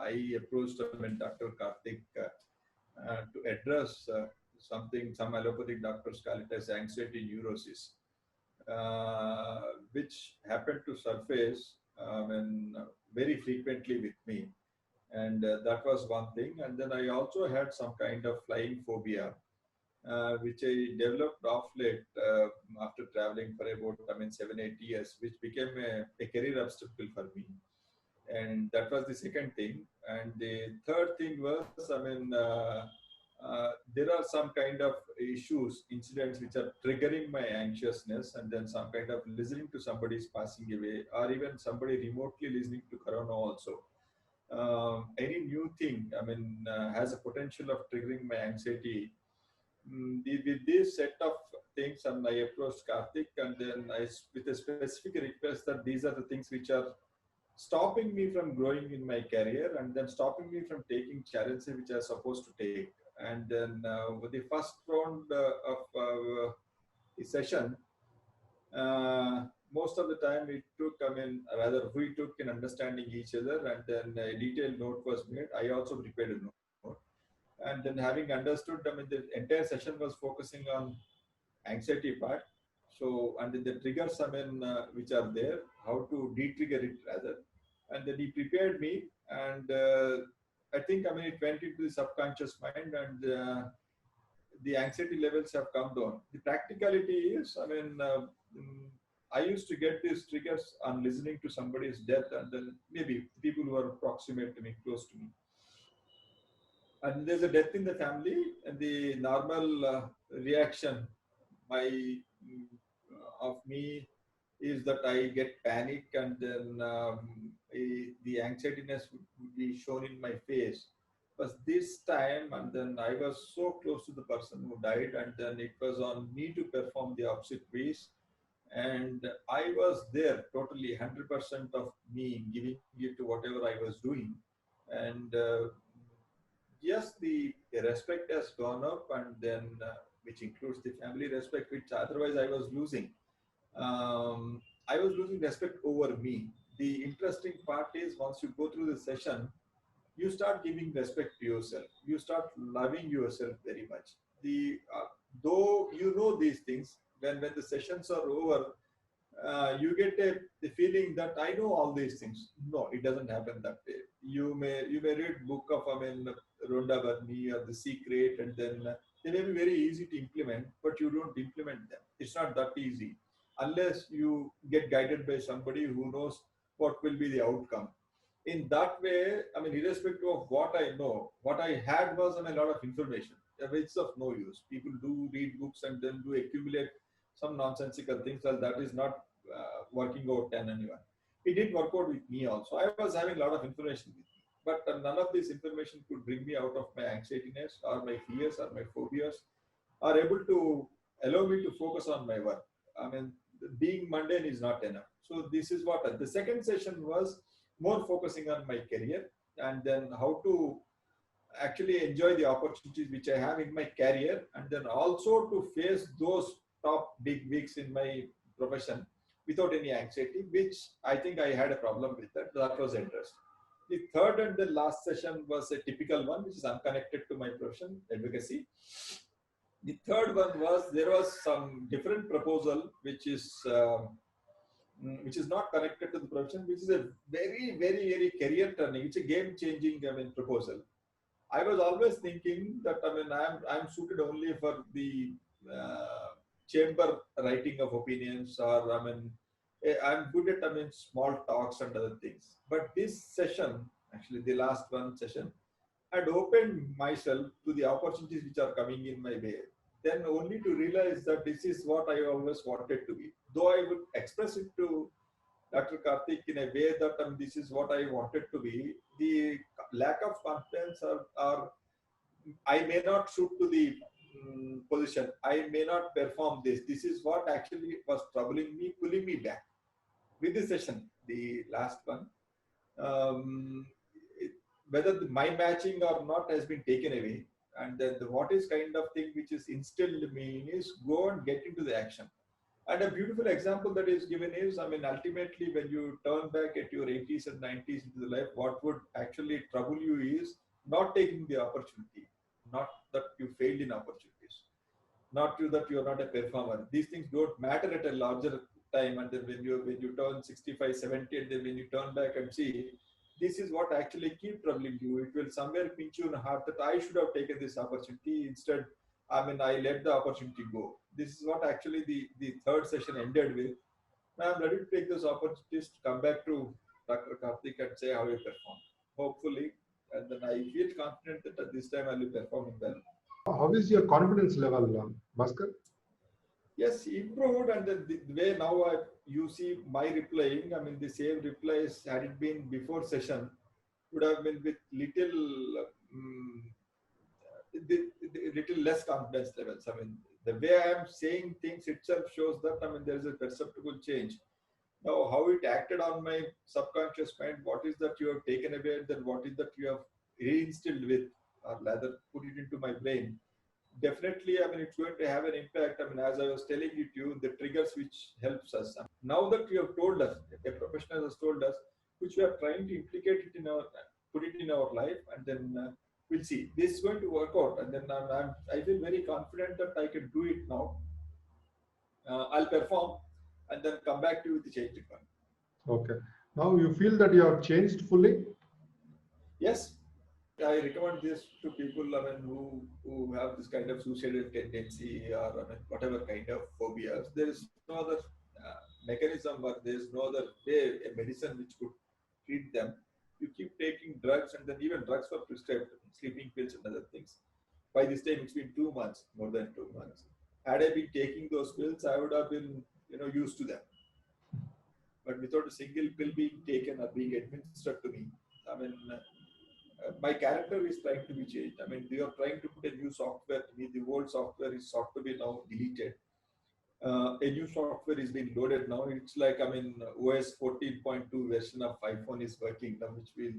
I approached Dr. Karthik to address some allopathic doctors call it as anxiety neurosis, which happened to surface very frequently with me. And that was one thing. And then I also had some kind of flying phobia, which I developed off late after traveling for about 7 8 years, which became a career obstacle for me. And that was the second thing. And the third thing was, there are some kind of issues, incidents which are triggering my anxiousness, and then some kind of listening to somebody is passing away, or even somebody remotely listening to Corona also. Any new thing, has a potential of triggering my anxiety. With this set of things, and I approached Karthik, and then with a specific request that these are the things which are stopping me from growing in my career, and then stopping me from taking challenges which I was supposed to take. And then with the first round of the session, most of the time it took, rather we took in understanding each other, and then a detailed note was made. I also prepared a note. And then having understood, the entire session was focusing on anxiety part. So, and then the triggers, which are there, how to de-trigger it rather. And then he prepared me, and I think, it went into the subconscious mind, and the anxiety levels have come down. The practicality is, I used to get these triggers on listening to somebody's death, and then maybe people who are proximate to me, close to me. And there's a death in the family, and the normal reaction my of me is that I get panic, and then the anxietiness would be shown in my face. But this time, and then I was so close to the person who died, and then it was on me to perform the opposite ways. And I was there totally 100% of me giving it to whatever I was doing. And yes, the respect has gone up, and then which includes the family respect, which otherwise I was losing. I was losing respect over me. The interesting part is, once you go through the session, you start giving respect to yourself. You start loving yourself very much. The Though you know these things, when the sessions are over, you get the feeling that I know all these things. No, it doesn't happen that way. You may read book of Rhonda Byrne or The Secret, and then they may be very easy to implement, but you don't implement them. It's not that easy unless you get guided by somebody who knows what will be the outcome. In that way, irrespective of what I know, what I had was a lot of information, which is of no use. People do read books and then do accumulate some nonsensical things, well, that is not working out in anyone. It didn't work out with me also. I was having a lot of information with me, but none of this information could bring me out of my anxietiness or my fears or my phobias, or able to allow me to focus on my work. Being mundane is not enough. So this is what the second session was, more focusing on my career, and then how to actually enjoy the opportunities which I have in my career, and then also to face those top big wigs in my profession without any anxiety, which I think I had a problem with that. That was interest. The third and the last session was a typical one, which is unconnected to my profession, advocacy. The third one was, there was some different proposal which is not connected to the profession, which is a very, very, very career turning. It's a game changing proposal. I was always thinking that I'm suited only for the chamber writing of opinions, or I'm good at small talks and other things. But this session, actually the last one session, had opened myself to the opportunities which are coming in my way. Then only to realize that this is what I always wanted to be. Though I would express it to Dr. Karthik in a way that this is what I wanted to be, the lack of confidence, or I may not suit to the position, I may not perform this. This is what actually was troubling me, pulling me back. With this session, the last one, whether my matching or not has been taken away, and then what is kind of thing which is instilled in me is go and get into the action. And a beautiful example that is given is, I mean, ultimately, when you turn back at your 80s and 90s into the life, what would actually trouble you is not taking the opportunity, not that you failed in opportunities, not you that you are not a performer. These things don't matter at a larger time. And then when you turn 65, 70, and then when you turn back and see, this is what actually keep troubling you. It will somewhere pinch you in the heart that I should have taken this opportunity. Instead, I mean, I let the opportunity go. This is what actually the third session ended with. Now I'm ready to take those opportunities to come back to Dr. Karthik and say how you perform. Hopefully, and then I feel confident that at this time I'll be performing well. How is your confidence level, Bhaskar? Yes, improved, and the way now you see my replying, I mean, the same replies had it been before session would have been with um, little less confidence levels. I mean, the way I am saying things itself shows that, I mean, there is a perceptible change. Now, how it acted on my subconscious mind, what is that you have taken away, then what is that you have reinstilled with, or rather put it into my brain. Definitely, I mean, it's going to have an impact. I mean, as I was telling it to you, the triggers which helps us. Now that you have told us, a professional has told us, which we are trying to implicate it in our, put it in our life, and then we'll see. This is going to work out, and then I feel very confident that I can do it now. I'll perform, and then come back to you with the change requirement. Okay. Now you feel that you have changed fully? Yes, I recommend this to people, I mean, who have this kind of suicidal tendency, or I mean, whatever kind of phobias. There is no other mechanism, or there is no other way, a medicine which could treat them. You keep taking drugs, and then even drugs for prescribed sleeping pills and other things. By this time, it's been 2 months, more than 2 months. Had I been taking those pills, I would have been, used to them. But without a single pill being taken or being administered to me, I mean, my character is trying to be changed. I mean, they are trying to put a new software to me. The old software is sought to be now deleted. A new software is being loaded now. It's like, I mean, OS 14.2 version of iPhone is working now, which will